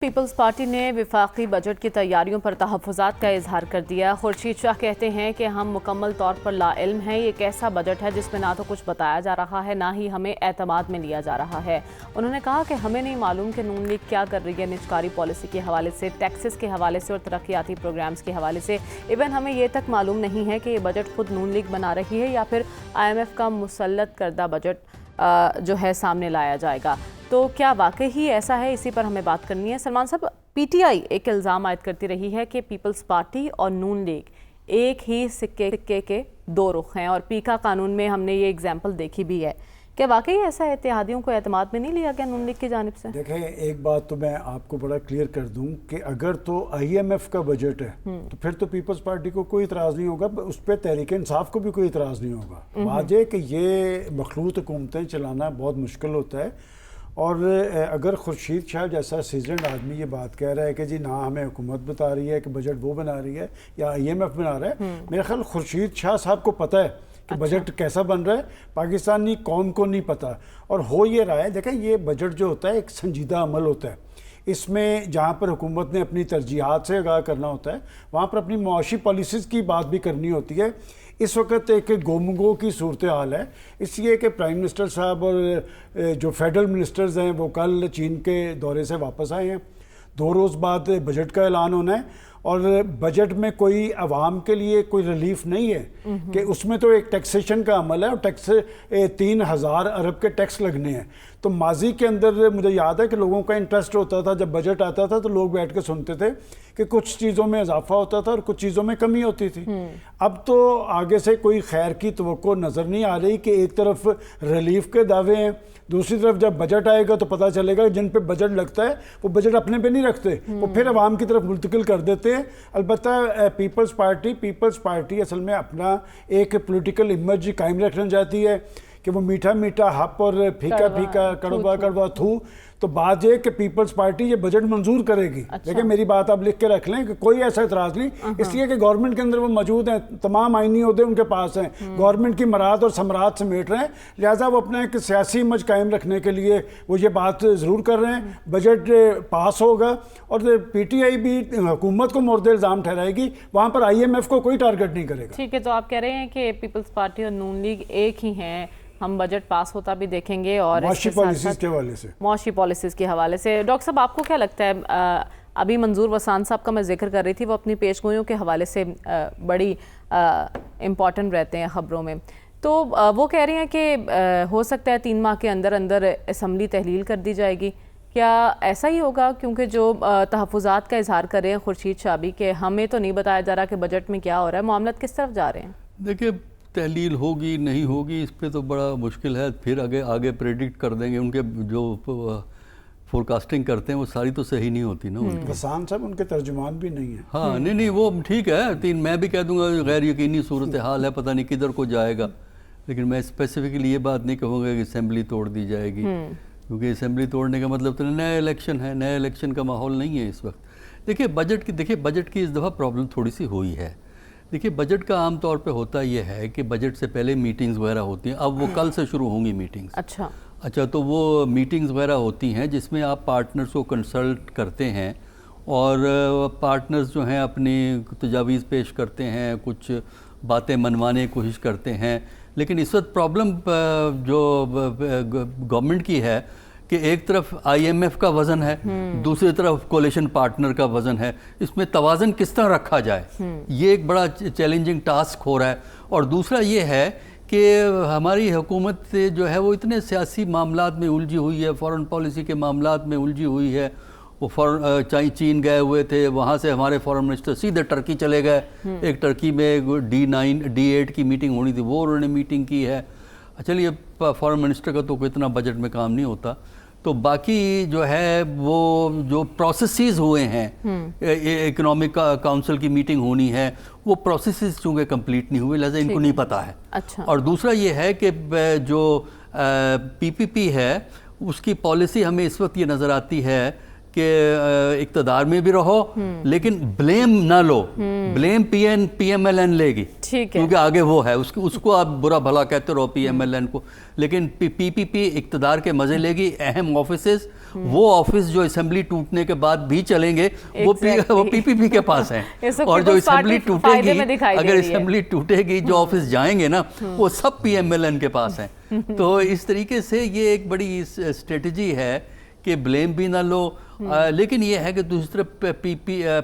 Peoples party نے وفاقی budget کی تیاریوں پر تحفظات کا اظہار کر دیا۔ خورشید شاہ کہتے ہیں کہ ہم مکمل طور پر لا علم ہیں۔ یہ ایک ایسا بجٹ ہے جس میں نہ تو کچھ بتایا جا رہا ہے، نہ ہی ہمیں اعتماد میں لیا جا رہا ہے۔ انہوں نے کہا کہ ہمیں نہیں معلوم کہ نون لیگ کیا کر رہی ہے نجکاری پالیسی کے حوالے سے، ٹیکسز کے حوالے سے اور ترقیاتی پروگرامز کے حوالے سے۔ ایون ہمیں یہ تک معلوم نہیں ہے کہ یہ بجٹ خود نون لیگ بنا رہی ہے یا پھر IMF کا مسلط کردہ بجٹ جو ہے سامنے لایا جائے گا۔ تو کیا واقعی ہی ایسا ہے؟ اسی پر ہمیں بات کرنی ہے۔ سلمان صاحب، PTI ایک الزام عائد کرتی رہی ہے کہ پیپلز پارٹی اور نون لیگ ایک ہی سکے کے دو رخ ہیں، اور پیکا قانون میں ہم نے یہ اگزامپل دیکھی بھی ہے۔ کیا واقعی ایسا ہے؟ اتحادیوں کو اعتماد میں نہیں لیا گیا نون لیگ کی جانب سے؟ دیکھیں، ایک بات تو میں آپ کو بڑا کلیئر کر دوں کہ اگر تو IMF کا بجٹ ہے تو پھر تو پیپلز پارٹی کو کوئی اعتراض نہیں ہوگا، اس پہ تحریک انصاف کو بھی کوئی اعتراض نہیں ہوگا۔ بات یہ کہ یہ مخلوط حکومتیں چلانا بہت مشکل ہوتا ہے، اور اگر خورشید شاہ جیسا سیزنڈ آدمی یہ بات کہہ رہا ہے کہ جی نہ ہمیں حکومت بتا رہی ہے کہ بجٹ وہ بنا رہی ہے یا IMF بنا رہا ہے، میرے خیال خورشید شاہ صاحب کو پتہ ہے کہ بجٹ کیسا بن رہا ہے، پاکستانی قوم کو نہیں پتہ۔ اور ہو یہ رہا ہے، دیکھیں یہ بجٹ جو ہوتا ہے ایک سنجیدہ عمل ہوتا ہے۔ اس میں جہاں پر حکومت نے اپنی ترجیحات سے آگاہ کرنا ہوتا ہے، وہاں پر اپنی معاشی پالیسیز کی بات بھی کرنی ہوتی ہے۔ اس وقت ایک گومگو کی صورتحال ہے، اس لیے کہ پرائم منسٹر صاحب اور جو فیڈرل منسٹرز ہیں وہ کل چین کے دورے سے واپس آئے ہیں۔ 2 روز بعد بجٹ کا اعلان ہونا ہے، اور بجٹ میں کوئی عوام کے لیے کوئی ریلیف نہیں ہے کہ اس میں تو ایک ٹیکسیشن کا عمل ہے، اور ٹیکس 3000 ارب کے ٹیکس لگنے ہیں۔ تو ماضی کے اندر مجھے یاد ہے کہ لوگوں کا انٹرسٹ ہوتا تھا، جب بجٹ آتا تھا تو لوگ بیٹھ کے سنتے تھے کہ کچھ چیزوں میں اضافہ ہوتا تھا اور کچھ چیزوں میں کمی ہوتی تھی۔ اب تو آگے سے کوئی خیر کی توقع نظر نہیں آ رہی کہ ایک طرف ریلیف کے دعوے ہیں، دوسری طرف جب بجٹ آئے گا تو پتہ چلے گا جن پہ بجٹ لگتا ہے وہ بجٹ اپنے پہ نہیں رکھتے، وہ پھر عوام کی طرف منتقل کر دیتے ہیں۔ البتہ پیپلز پارٹی اصل میں اپنا ایک پولیٹیکل امیج قائم رکھنا چاہتی ہے کہ وہ میٹھا میٹھا ہپ اور پھیکا پھیکا کڑوا کڑوا تھو۔ تو بات یہ کہ پیپلز پارٹی یہ بجٹ منظور کرے گی۔ دیکھیں میری بات آپ لکھ کے رکھ لیں کہ کوئی ایسا اعتراض نہیں، اس لیے کہ گورنمنٹ کے اندر وہ موجود ہیں، تمام آئینی عہدے ان کے پاس ہیں، گورنمنٹ کی مراد اور ثمرات سمیٹ رہے ہیں، لہٰذا وہ اپنا ایک سیاسی امیج قائم رکھنے کے لیے وہ یہ بات ضرور کر رہے ہیں۔ بجٹ پاس ہوگا اور PTI بھی حکومت کو مورد الزام ٹھہرائے گی، وہاں پر IMF کو کوئی ٹارگٹ نہیں کرے گا۔ ٹھیک ہے، تو آپ کہہ رہے ہیں کہ پیپلز پارٹی اور نون لیگ ایک ہی ہیں، ہم بجٹ پاس ہوتا بھی دیکھیں گے اور معاشی پالیسیز کے حوالے سے ڈاکٹر صاحب آپ کو کیا لگتا ہے؟ ابھی منظور وسان صاحب کا میں ذکر کر رہی تھی، وہ اپنی پیش گوئیوں کے حوالے سے بڑی امپورٹنٹ رہتے ہیں خبروں میں، تو وہ کہہ رہی ہیں کہ ہو سکتا ہے 3 ماہ کے اندر اسمبلی تحلیل کر دی جائے گی۔ کیا ایسا ہی ہوگا؟ کیونکہ جو تحفظات کا اظہار کر رہے ہیں خورشید شاہ بھی کہ ہمیں تو نہیں بتایا جا رہا کہ بجٹ میں کیا ہو رہا ہے، معاملات کس طرف جا رہے ہیں؟ دیکھیے، تحلیل ہوگی نہیں ہوگی اس پہ تو بڑا مشکل ہے، پھر آگے پریڈکٹ کر دیں گے۔ ان کے جو فورکاسٹنگ کرتے ہیں وہ ساری تو صحیح نہیں ہوتی نا۔ وسان صاحب ان کے ترجمان بھی نہیں ہیں۔ ہاں نہیں وہ ٹھیک ہے، میں بھی کہہ دوں گا غیر یقینی صورتحال ہے، پتہ نہیں کدھر کو جائے گا، لیکن میں اسپیسیفکلی یہ بات نہیں کہوں گا کہ اسمبلی توڑ دی جائے گی، کیونکہ اسمبلی توڑنے کا مطلب تو نئے الیکشن ہے، نئے الیکشن کا ماحول نہیں ہے اس وقت۔ دیکھیے بجٹ کی اس دفعہ پرابلم تھوڑی سی ہوئی ہے۔ دیکھیے بجٹ کا عام طور پہ ہوتا یہ ہے کہ بجٹ سے پہلے میٹنگز وغیرہ ہوتی ہیں، اب وہ کل سے شروع ہوں گی میٹنگز۔ اچھا تو وہ میٹنگز وغیرہ ہوتی ہیں جس میں آپ پارٹنرز کو کنسلٹ کرتے ہیں، اور پارٹنرز جو ہیں اپنی تجاویز پیش کرتے ہیں، کچھ باتیں منوانے کی کوشش کرتے ہیں۔ لیکن اس وقت پرابلم جو گورنمنٹ کی ہے کہ ایک طرف IMF کا وزن ہے، دوسری طرف کولیشن پارٹنر کا وزن ہے، اس میں توازن کس طرح رکھا جائے، یہ ایک بڑا چیلنجنگ ٹاسک ہو رہا ہے۔ اور دوسرا یہ ہے کہ ہماری حکومت جو ہے وہ اتنے سیاسی معاملات میں الجھی ہوئی ہے، فارن پالیسی کے معاملات میں الجھی ہوئی ہے۔ وہ چین گئے ہوئے تھے، وہاں سے ہمارے فارن منسٹر سیدھے ٹرکی چلے گئے، ایک ٹرکی میں D8 کی میٹنگ ہونی تھی، وہ انہوں نے میٹنگ کی ہے۔ چلیے فارن منسٹر کا تو کوئی اتنا بجٹ میں کام نہیں ہوتا، تو باقی جو ہے وہ جو پروسیسز ہوئے ہیں، اکنامک کاؤنسل کی میٹنگ ہونی ہے، وہ پروسیسز چونکہ کمپلیٹ نہیں ہوئے، لہذا ان کو نہیں پتہ ہے۔ اور دوسرا یہ ہے کہ جو PPP ہے اس کی پالیسی ہمیں اس وقت یہ نظر آتی ہے کہ اقتدار میں بھی رہو لیکن بلیم نہ لو، بلیم PMLN لے گی، کیونکہ آگے وہ ہے، اس کو آپ برا بھلا کہتے رہو PMLN کو، لیکن PPP اقتدار کے مزے لے گی، اہم آفیسز وہ آفس جو اسمبلی ٹوٹنے کے بعد بھی چلیں گے وہ پی پی پی کے پاس ہیں، اور جو اسمبلی ٹوٹے گی، اگر اسمبلی ٹوٹے گی جو آفس جائیں گے نا وہ سب پی ایم ایل این کے پاس ہیں. تو اس طریقے سے یہ ایک بڑی اسٹریٹجی ہے کہ بلیم بھی نہ لو، لیکن یہ ہے کہ دوسری طرف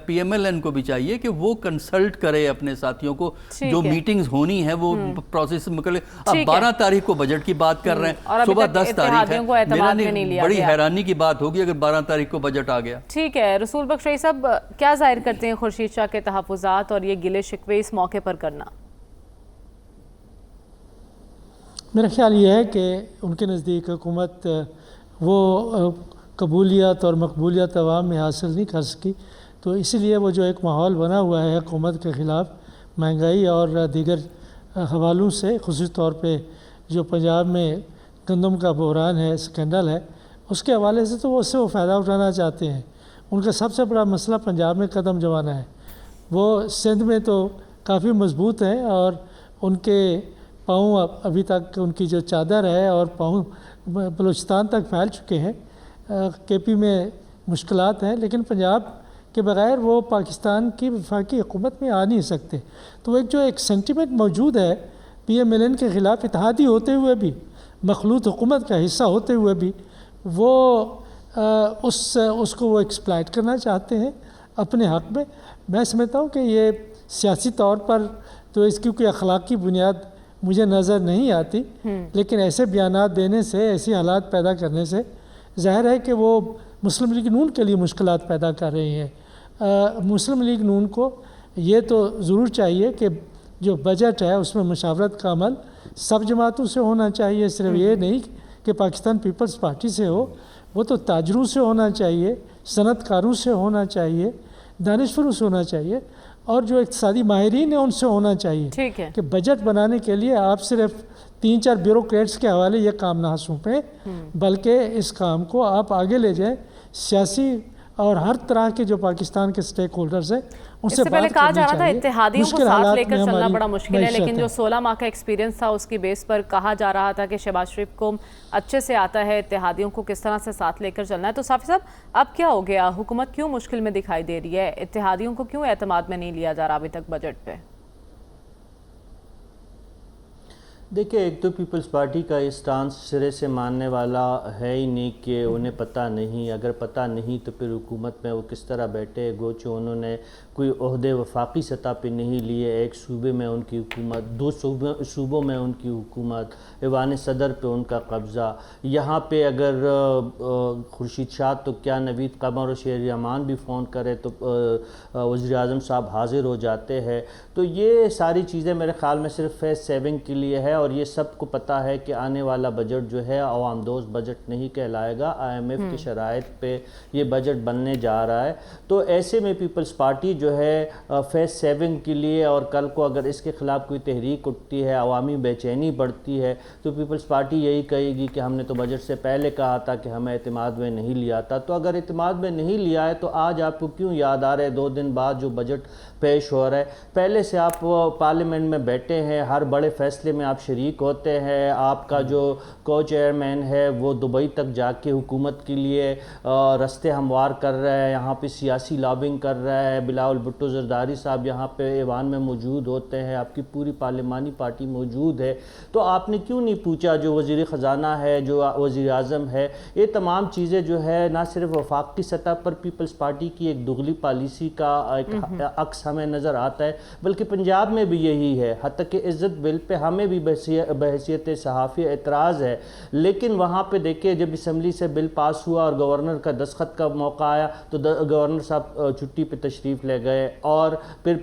پی ایم ایل این کو بھی چاہیے کہ وہ کنسلٹ کرے اپنے ساتھیوں کو، جو میٹنگز ہونی ہے وہ پروسیس مکمل. اب 12 تاریخ کو بجٹ کی بات کر رہے ہیں، صبح 10 تاریخ ہے، بڑی حیرانی کی بات ہوگی اگر 12 تاریخ کو بجٹ آ گیا. ٹھیک ہے، رسول بخش رئی صاحب کیا ظاہر کرتے ہیں خورشید شاہ کے تحفظات اور یہ گلے شکوے اس موقع پر کرنا؟ میرا خیال یہ ہے کہ ان کے نزدیک حکومت وہ قبولیت اور مقبولیت عوام میں حاصل نہیں کر سکی، تو اسی لیے وہ جو ایک ماحول بنا ہوا ہے حکومت کے خلاف مہنگائی اور دیگر حوالوں سے، خصوصی طور پہ جو پنجاب میں گندم کا بحران ہے، سکینڈل ہے، اس کے حوالے سے تو وہ اس سے وہ فائدہ اٹھانا چاہتے ہیں. ان کا سب سے بڑا مسئلہ پنجاب میں قدم جمانا ہے. وہ سندھ میں تو کافی مضبوط ہیں اور ان کے پاؤں ابھی تک ان کی جو چادر ہے اور پاؤں بلوچستان تک پھیل چکے ہیں. کے پی میں مشکلات ہیں، لیکن پنجاب کے بغیر وہ پاکستان کی وفاقی حکومت میں آ نہیں سکتے. تو ایک سینٹیمنٹ موجود ہے پی ایم ایل این کے خلاف، اتحادی ہوتے ہوئے بھی، مخلوط حکومت کا حصہ ہوتے ہوئے بھی وہ اس کو وہ ایکسپلائٹ کرنا چاہتے ہیں اپنے حق میں. میں سمجھتا ہوں کہ یہ سیاسی طور پر تو اس کی کوئی اخلاقی بنیاد مجھے نظر نہیں آتی، لیکن ایسے بیانات دینے سے، ایسی حالات پیدا کرنے سے ظاہر ہے کہ وہ مسلم لیگ نون کے لیے مشکلات پیدا کر رہے ہیں. مسلم لیگ نون کو یہ تو ضرور چاہیے کہ جو بجٹ ہے اس میں مشاورت کا عمل سب جماعتوں سے ہونا چاہیے، صرف یہ نہیں کہ پاکستان پیپلز پارٹی سے ہو، وہ تو تاجروں سے ہونا چاہیے، صنعت کاروں سے ہونا چاہیے، دانشوروں سے ہونا چاہیے، اور جو اقتصادی ماہرین ہیں ان سے ہونا چاہیے. کہ بجٹ بنانے کے لیے آپ صرف 3-4 بیوروکریٹس کے حوالے یہ کام نہ سونپیں، بلکہ اس کام کو آپ آگے لے جائیں. سیاسی اور ہر طرح کے جو پاکستان کے سٹیک ہولڈرز ہیں ان سے پہلے کہا جا رہا تھا اتحادیوں کو ساتھ لے کر چلنا بڑا مشکل ہے، لیکن جو 16 ماہ کا ایکسپیرینس تھا اس کی بیس پر کہا جا رہا تھا کہ شہباز شریف کو اچھے سے آتا ہے اتحادیوں کو کس طرح سے ساتھ لے کر چلنا ہے. تو صافی صاحب اب کیا ہو گیا؟ حکومت کیوں مشکل میں دکھائی دے رہی ہے؟ اتحادیوں کو کیوں اعتماد میں نہیں لیا جا رہا ابھی تک بجٹ پہ؟ دیکھیں، ایک تو پیپلز پارٹی کا یہ سٹانس سرے سے ماننے والا ہے ہی نہیں کہ انہیں پتہ نہیں. اگر پتہ نہیں تو پھر حکومت میں وہ کس طرح بیٹھے؟ گوچہ انہوں نے کوئی عہدے وفاقی سطح پہ نہیں لیے. ایک صوبے میں ان کی حکومت، 2 صوبوں میں ان کی حکومت، ایوان صدر پہ ان کا قبضہ. یہاں پہ اگر خورشید شاہ تو کیا نوید قمر اور شہر امان بھی فون کرے تو وزیر اعظم صاحب حاضر ہو جاتے ہیں. تو یہ ساری چیزیں میرے خیال میں صرف فیس سیونگ کے لیے ہے، اور یہ سب کو پتہ ہے کہ آنے والا بجٹ جو ہے عوام دوست بجٹ نہیں کہلائے گا. آئی ایم ایف کی شرائط پہ یہ بجٹ بننے جا رہا ہے. تو ایسے میں پیپلز پارٹی جو ہے فیس سیونگ کے لیے، اور کل کو اگر اس کے خلاف کوئی تحریک اٹھتی ہے، عوامی بے چینی بڑھتی ہے، تو پیپلز پارٹی یہی کہے گی کہ ہم نے تو بجٹ سے پہلے کہا تھا کہ ہمیں اعتماد میں نہیں لیا تھا. تو اگر اعتماد میں نہیں لیا ہے تو آج آپ کو کیوں یاد آ رہا ہے 2 دن بعد جو بجٹ پیش ہو رہا ہے؟ پہلے سے آپ پارلیمنٹ میں بیٹھے ہیں، ہر بڑے فیصلے میں آپ شریک ہوتے ہیں. آپ کا جو کو چیئرمین ہے وہ دبئی تک جا کے حکومت کے لیے رستے ہموار کر رہا ہے، یہاں پہ سیاسی لابنگ کر رہا ہے. بلاول بھٹو زرداری صاحب یہاں پہ ایوان میں موجود ہوتے ہیں، آپ کی پوری پارلیمانی پارٹی موجود ہے. تو آپ نے کیوں نہیں پوچھا جو وزیر خزانہ ہے، جو وزیر اعظم ہے؟ یہ تمام چیزیں جو ہے نہ صرف وفاق کی سطح پر پیپلز پارٹی کی ایک دغلی پالیسی کا ایک عکس ہمیں نظر آتا ہے، بلکہ پنجاب میں بھی یہی ہے. حتیٰ کہ عزت بل پہ ہمیں بھی بحیثیت صحافی اعتراض ہے، لیکن وہاں پہ دیکھیں جب اسمبلی سے بل پاس ہوا اور گورنر کا دستخط کا موقع آیا تو گورنر صاحب چھٹی پہ تشریف لے گئے، اور پھر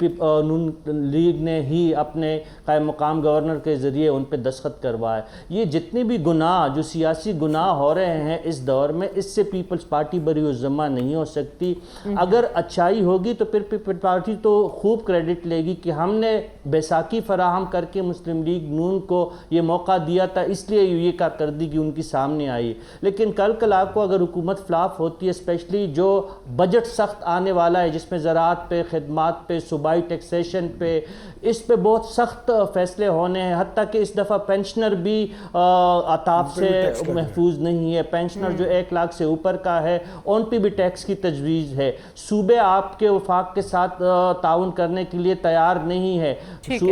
نون لیگ نے ہی اپنے قائم مقام گورنر کے ذریعے ان پہ دستخط کروائے. یہ جتنے بھی گناہ، جو سیاسی گناہ ہو رہے ہیں اس دور میں، اس سے پیپلز پارٹی بری الذمہ نہیں ہو سکتی. اگر اچھائی ہوگی تو پھر پیپلز پارٹی تو خوب کریڈٹ لے گی کہ ہم نے بیساکھی فراہم کر کے مسلم لیگ نون کو یہ موقع دیا تھا، اس لیے یہ کارکردگی ان کی سامنے آئی. لیکن کل آپ کو اگر حکومت فلاپ ہوتی ہے، اسپیشلی جو بجٹ سخت آنے والا ہے جس میں زراعت پہ، خدمات پہ، صوبائی ٹیکسیشن پہ، اس پہ بہت سخت فیصلے ہونے ہیں. حتیٰ کہ اس دفعہ پینشنر بھی عطاف سے محفوظ نہیں ہے. پینشنر جو 1 لاکھ سے اوپر کا ہے ان پہ بھی ٹیکس کی تجویز ہے. صوبے آپ کے وفاق کے ساتھ تعاون کرنے کے لیے تیار نہیں ہے.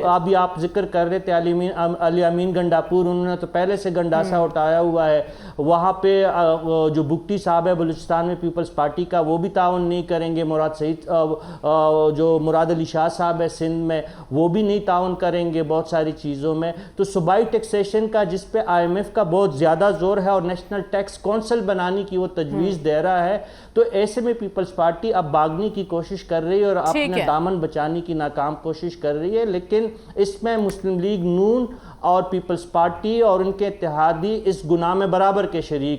ابھی آپ ذکر کر رہے تھے علی امین گنڈاپور، انہوں نے تو پہلے سے گنڈاسا اٹھایا ہوا ہے. وہاں پہ جو بگٹی صاحب ہے بلوچستان میں پیپلز پارٹی کا، وہ بھی تعاون نہیں کریں گے. جو مراد علی شاہ صاحب ہے سندھ میں، وہ بھی نہیں تعاون کریں گے بہت ساری چیزوں میں. تو صوبائی ٹیکسیشن کا جس پہ IMF کا بہت زیادہ زور ہے اور نیشنل ٹیکس کونسل بنانے کی وہ تجویز دے رہا ہے، تو ایسے میں پیپلز پارٹی اب بھاگنے کی کوشش کر رہی ہے اور اپنے دامن بچانے کی ناکام کوشش کر رہی ہے. لیکن اس میں مسلم لیگ نون اور پیپلز پارٹی اور ان کے اتحادی اس گناہ میں برابر کے شریک